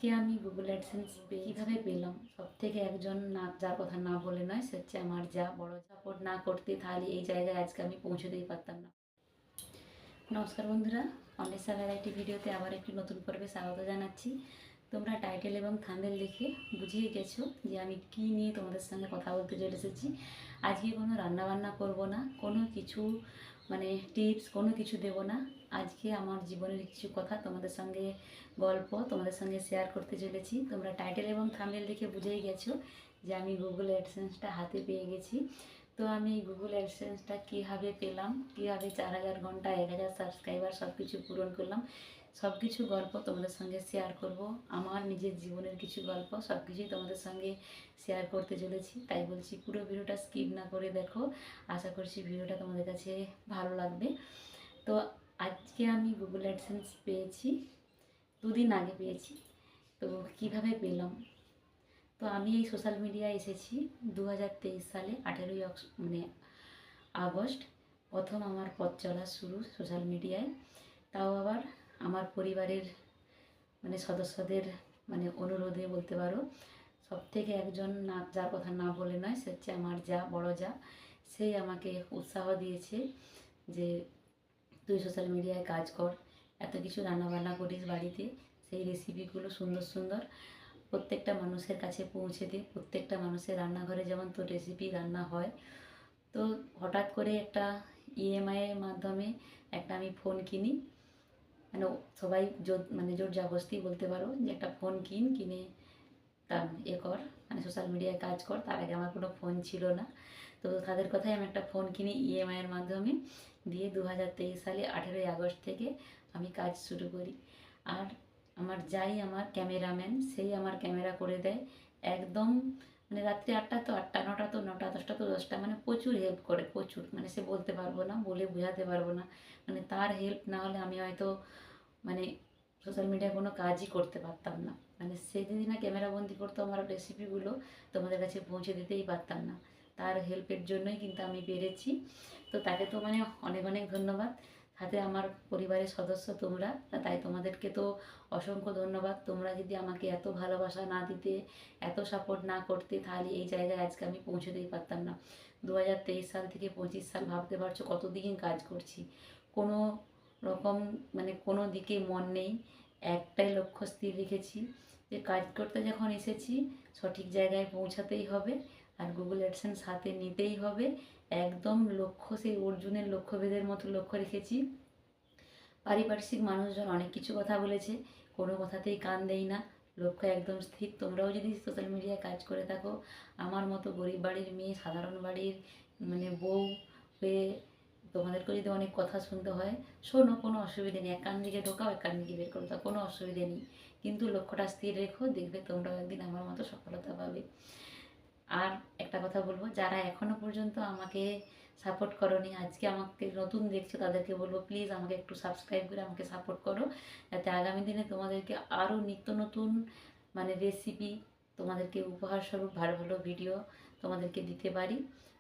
আজকে আমি Google AdSense কীভাবে পেলাম, সব থেকে একজন না যার কথা না বলে নয়, সে হচ্ছে আমার যা বড়। সাপোর্ট না করতে তাহলে এই জায়গায় আজকে আমি পৌঁছতেই পারতাম না। নমস্কার বন্ধুরা, অন্বেষা ভ্যারাইটি ভিডিওতে আবার একটি নতুন পর্বে স্বাগত জানাচ্ছি। তোমরা টাইটেল এবং থাম্বনেল দেখে বুঝিয়ে গেছো যে আমি কী নিয়ে তোমাদের সঙ্গে কথা বলতে চলে এসেছি। আজকে কোনো রান্নাবান্না করব না, কোনো কিছু মানে টিপস কোনো কিছু দেব না। আজকে আমার জীবনের কিছু কথা তোমাদের সঙ্গে, গল্প তোমাদের সঙ্গে শেয়ার করতে চলেছি। তোমরা টাইটেল এবং থাম্বনেল দেখে বুঝেই গেছো যে আমি গুগল অ্যাডসেন্সটা হাতে পেয়ে গেছি। তো আমি গুগল অ্যাডসেন্সটা কীভাবে পেলাম, কীভাবে 4000 ঘন্টা 1000 সাবস্ক্রাইবার সব কিছু পূরণ করলাম, সব কিছু গল্প তোমাদের সঙ্গে শেয়ার করব। আমার নিজের জীবনের কিছু গল্প সব কিছুই তোমাদের সঙ্গে শেয়ার করতে চলেছি। তাই বলছি পুরো ভিডিওটা স্কিপ না করে দেখো। আশা করছি ভিডিওটা তোমাদের কাছে ভালো লাগবে। তো আজকে আমি গুগল অ্যাডসেন্স পেয়েছি, দুদিন আগে পেয়েছি। তো কিভাবে পেলাম, তো আমি এই সোশ্যাল মিডিয়ায় এসেছি 2023 সালে 18ই আগস্ট প্রথম আমার পথ চলা শুরু সোশ্যাল মিডিয়ায়। তাও আবার আমার পরিবারের সদস্যদের অনুরোধে বলতে পারো। সব থেকে একজন না যার কথা না বলে নয়, সে হচ্ছে আমার যা বড় যা। সেই আমাকে উৎসাহ দিয়েছে যে তুই সোশ্যাল মিডিয়ায় কাজ কর, এত কিছু রান্নাবান্না করিস বাড়িতে, সেই রেসিপিগুলো সুন্দর সুন্দর প্রত্যেকটা মানুষের কাছে পৌঁছে দে। প্রত্যেকটা মানুষের রান্নাঘরে যেমন তোর রেসিপি রান্না হয়। তো হঠাৎ করে একটা ইএমআইয়ের মাধ্যমে একটা আমি ফোন কিনি। সবাই জোর জবরদস্তি বলতে পারো যে একটা ফোন কিনে তা কর, সোশ্যাল মিডিয়ায় কাজ কর। তার আগে আমার কোনো ফোন ছিল না। তো তাদের কথাই আমি একটা ফোন কিনি ইএমআইয়ের মাধ্যমে, দিয়ে 2023 সালে 18ই আগস্ট থেকে আমি কাজ শুরু করি। আর আমার ক্যামেরাম্যান, সেই আমার ক্যামেরা করে দেয় একদম। রাত্রি 8টা তো 8টা, 9টা তো 9টা, 10টা তো 10টা, প্রচুর হেল্প করে, প্রচুর। সে বলতে পারবো না, বলে বোঝাতে পারবো না। তার হেল্প না হলে আমি হয়তো সোশ্যাল মিডিয়ায় কোনো কাজই করতে পারতাম না। সে যদি না ক্যামেরা বন্দি করতো আমার রেসিপিগুলো তোমাদের কাছে পৌঁছে দিতেই পারতাম না। তার হেল্পের জন্যই কিন্তু আমি পেরেছি। তো তাকে তো অনেক অনেক ধন্যবাদ। সাথে আমার পরিবারের সদস্য তোমরা, তাই তোমাদেরকে তো অসংখ্য ধন্যবাদ। তোমরা যদি আমাকে এত ভালোবাসা না দিতে, এত সাপোর্ট না করতে, তাহলে এই জায়গায় আজকে আমি পৌঁছতেই পারতাম না। 2023 সাল থেকে 25 সাল, ভাবতে পারছো কতদিন কাজ করছি। কোনো রকম কোনো দিকে মন নেই, একটাই লক্ষ্য স্থির রেখেছি যে কাজ করতে যখন এসেছি সঠিক জায়গায় পৌঁছাতেই হবে, আর গুগল অ্যাডসেন্স হাতে নিতেই হবে। একদম লক্ষ্য সেই অর্জুনের লক্ষ্যভেদের মতো লক্ষ্য রেখেছি। পারিপার্শ্বিক মানুষজন অনেক কিছু কথা বলেছে, কোনো কথাতেই কান দেই না, লক্ষ্য একদম স্থির। তোমরাও যদি সোশ্যাল মিডিয়ায় কাজ করে থাকো, আমার মতো গরিব বাড়ির মেয়ে, সাধারণ বাড়ির বউ হয়ে তোমাদেরকেও যদি অনেক কথা শুনতে হয়, শোনো, কোনো অসুবিধে নেই। এক কান দিকে ঢোকাও, এক কান দিকে বের করো, তা কোনো অসুবিধে নেই। কিন্তু লক্ষ্যটা স্থির রেখো, দেখবে তোমরাও একদিন আমার মতো সফলতা পাবে। আর একটা কথা বলবো, যারা এখনও পর্যন্ত আমাকে সাপোর্ট করোনি, আজকে আমাকে নতুন দেখছো, তাদেরকে বলবো প্লিজ আমাকে একটু সাবস্ক্রাইব করে আমাকে সাপোর্ট করো, যাতে আগামী দিনে তোমাদেরকে আরও নিত্য নতুন রেসিপি, তোমাদেরকে উপহারস্বরূপ ভালো ভালো ভিডিও তোমাদেরকে দিতে পারি।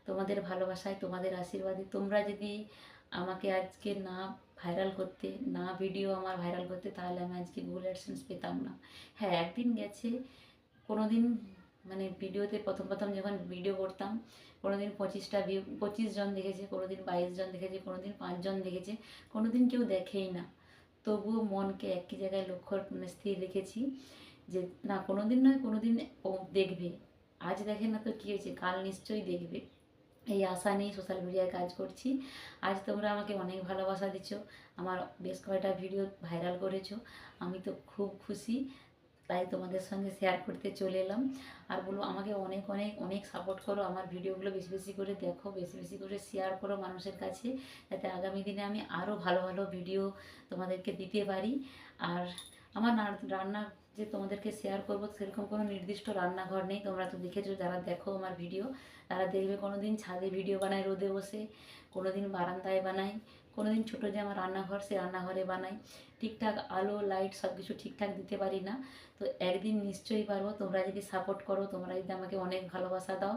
তোমাদের ভালোবাসায়, তোমাদের আশীর্বাদে তোমরা যদি আমাকে আজকে না ভাইরাল করতে, না ভিডিও আমার ভাইরাল করতে, তাহলে আমি আজকে গুগল অ্যাডসেন্স পেতাম না। হ্যাঁ, একদিন গেছে, কোনো দিন ভিডিওতে প্রথম প্রথম যখন ভিডিও করতাম, কোনো দিন 25 জন দেখেছে, কোনো দিন 22 জন দেখেছে, কোনো দিন 5 জন দেখেছে, কোনো দিন কেউ দেখেই না। তবুও মনকে একই জায়গায় লক্ষ্য স্থির রেখেছি যে না, কোনো দিন নয় কোনো দিন ও দেখবে। আজ দেখে না তো কী হয়েছে, কাল নিশ্চয়ই দেখবে। এই আশা নিয়ে সোশ্যাল মিডিয়ায় কাজ করছি। আজ তোমরা আমাকে অনেক ভালোবাসা দিচ্ছ, আমার বেশ কয়েকটা ভিডিও ভাইরাল করেছো, আমি তো খুব খুশি। তাই তোমাদের সঙ্গে শেয়ার করতে চলে এলাম। আর বলবো আমাকে অনেক অনেক অনেক সাপোর্ট করো, আমার ভিডিওগুলো বেশি বেশি করে দেখো, বেশি বেশি করে শেয়ার করো মানুষের কাছে, যাতে আগামী দিনে আমি আরও ভালো ভালো ভিডিও তোমাদেরকে দিতে পারি। আর আমার রান্না যে তোমাদেরকে শেয়ার করবো, সেরকম কোনো নির্দিষ্ট রান্নাঘর নেই। তোমরা তো দেখেছো, যারা দেখো আমার ভিডিও, তারা দেখবে কোনো দিন ছাদে ভিডিও বানাই রোদে বসে, কোনো দিন বারান্দায় বানাই, কোনো দিন ছোটো যে আমার রান্নাঘর, সে রান্নাঘরে বানাই। ঠিকঠাক আলো লাইট সব কিছু ঠিকঠাক দিতে পারি না। তো একদিন নিশ্চয়ই পারবো, তোমরা যদি সাপোর্ট করো, তোমরা যদি আমাকে অনেক ভালোবাসা দাও,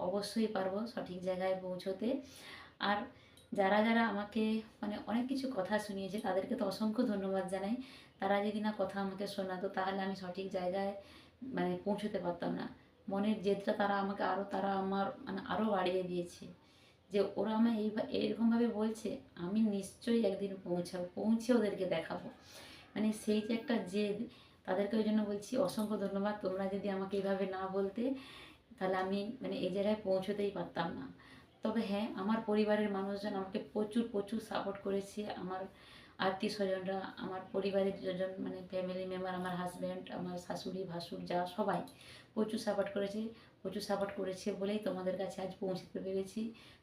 অবশ্যই পারবো সঠিক জায়গায় পৌঁছোতে। আর যারা যারা আমাকে অনেক কিছু কথা শুনিয়েছে, তাদেরকে তো অসংখ্য ধন্যবাদ জানাই। তারা যদি না কথা আমাকে শোনাতো তাহলে আমি সঠিক জায়গায় মানে পৌঁছতে পারতাম না। মনের জেদটা তারা আমার মানে আরও বাড়িয়ে দিয়েছে, যে ওরা আমায় এরকমভাবে বলছে, আমি নিশ্চয়ই একদিন পৌঁছাবো, পৌঁছে ওদেরকে দেখাবো। মানে সেই যে একটা জেদ, তাদেরকে ওই জন্য বলছি অসংখ্য ধন্যবাদ। তোমরা যদি আমাকে এইভাবে না বলতে তাহলে আমি মানে এই জায়গায় পৌঁছতেই পারতাম না। তবে হ্যাঁ, আমার পরিবারের মানুষজন আমাকে প্রচুর প্রচুর সাপোর্ট করেছে। আমার আত্মীয় স্বজনরা, আমার পরিবারের যেজন মানে ফ্যামিলি মেম্বার, আমার হাজব্যান্ড, আমার শাশুড়ি ভাসুর যা সবাই প্রচুর সাপোর্ট করেছে। প্রচুর সাপোর্ট করেছে বলেই তোমাদের কাছে আজ পৌঁছতে পেরেছি।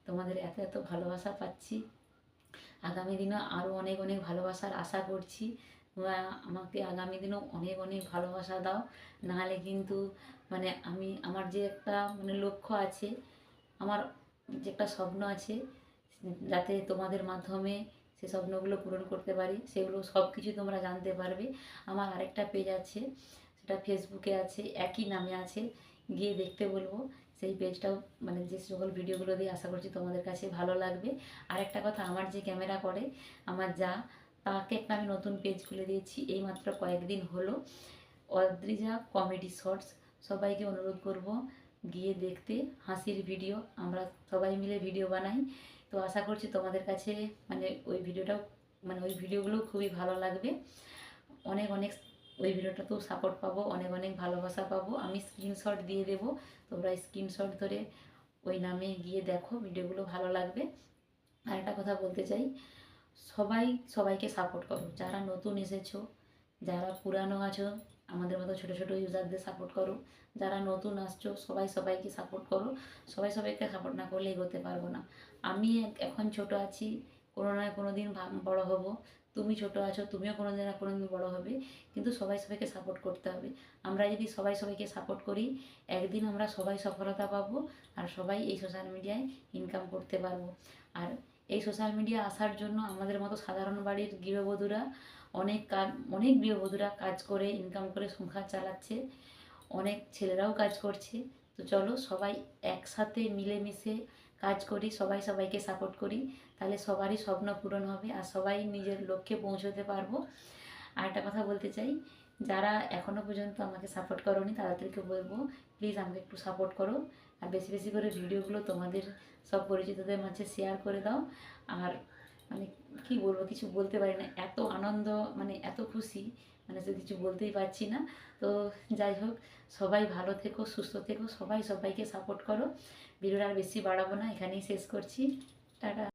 তোমাদের এত এত ভালোবাসা পাচ্ছি। আগামী দিনেও আরও অনেক অনেক ভালোবাসার আশা করছি। তোমরা আমাকে আগামী দিনেও অনেক অনেক ভালোবাসা দাও। নাহলে কিন্তু মানে আমার যে একটা মানে লক্ষ্য আছে, আমার যে একটা স্বপ্ন আছে, যাতে তোমাদের মাধ্যমে সে স্বপ্নগুলো পূরণ করতে পারি, সেগুলো সব কিছু তোমরা জানতে পারবে। আমার আরেকটা পেজ আছে, সেটা ফেসবুকে আছে, একই নামে আছে, গিয়ে দেখতে বলবো। সেই পেজটাও মানে যে সকল ভিডিওগুলো দিয়ে আশা করছি তোমাদের কাছে ভালো লাগবে। আরেকটা কথা, আমার যে ক্যামেরা করে আমার যা, তাকে একটা আমি নতুন পেজ খুলে দিয়েছি এইমাত্র কয়েকদিন হলো, অদ্রিজা কমেডি শর্টস। সবাইকে অনুরোধ করব গিয়ে দেখতে, হাসির ভিডিও, আমরা সবাই মিলে ভিডিও বানাই। তো আশা করছি তোমাদের কাছে মানে ওই ভিডিওগুলো খুবই ভালো লাগবে। অনেক অনেক ওই ভিডিওটাতেও সাপোর্ট পাবো, অনেক অনেক ভালোবাসা পাবো। আমি স্ক্রিনশট দিয়ে দেবো, তোমরা স্ক্রিনশট ধরে ওই নামে গিয়ে দেখো, ভিডিওগুলো ভালো লাগবে। আর একটা কথা বলতে চাই, সবাই সবাইকে সাপোর্ট করো। যারা নতুন এসেছো, যারা পুরানো আছো, আমাদের মতো ছোটো ছোটো ইউজারদের সাপোর্ট করো। যারা নতুন আসছো সবাই সবাইকে সাপোর্ট করো। সবাই সবাইকে সাপোর্ট না করলে এগোতে পারবো না। আমি এখন ছোট আছি, কোনো না কোনো দিন বড় হব। তুমি ছোট আছো, তুমিও কোনো দিন না কোনো দিন বড়ো হবে। কিন্তু সবাই সবাইকে সাপোর্ট করতে হবে। আমরা যদি সবাই সবাইকে সাপোর্ট করি, একদিন আমরা সবাই সফলতা পাবো, আর সবাই এই সোশ্যাল মিডিয়ায় ইনকাম করতে পারবো। আর এই সোশ্যাল মিডিয়া আসার জন্য আমাদের মতো সাধারণ বাড়ির গৃহবধূরা অনেক গৃহবধূরা কাজ করে ইনকাম করে সংসার চালাচ্ছে, অনেক ছেলেরাও কাজ করছে। তো চলো সবাই একসাথে মিলেমিশে কাজ করি, সবাই সবাইকে সাপোর্ট করি, তাহলে সবারই স্বপ্ন পূরণ হবে আর সবাই নিজের লক্ষ্যে পৌঁছতে পারবো। আর একটা কথা বলতে চাই, যারা এখনও পর্যন্ত আমাকে সাপোর্ট করোনি তাদেরকে বলবো, প্লিজ আমাকে একটু সাপোর্ট করো। আর বেশি বেশি করে ভিডিওগুলো তোমাদের সব পরিচিতদের মাঝে শেয়ার করে দাও। আর মানে কী বলবো, কিছু বলতে পারি না, এত আনন্দ, মানে এত খুশি, মানে সে কিছু বলতেই পারছি না। তো যাই হোক, সবাই ভালো থেকো, সুস্থ থেকো, সবাই সবাইকে সাপোর্ট করো। ভিডিওটা আর বেশি বাড়াবো না, এখানেই শেষ করছি। টাটা।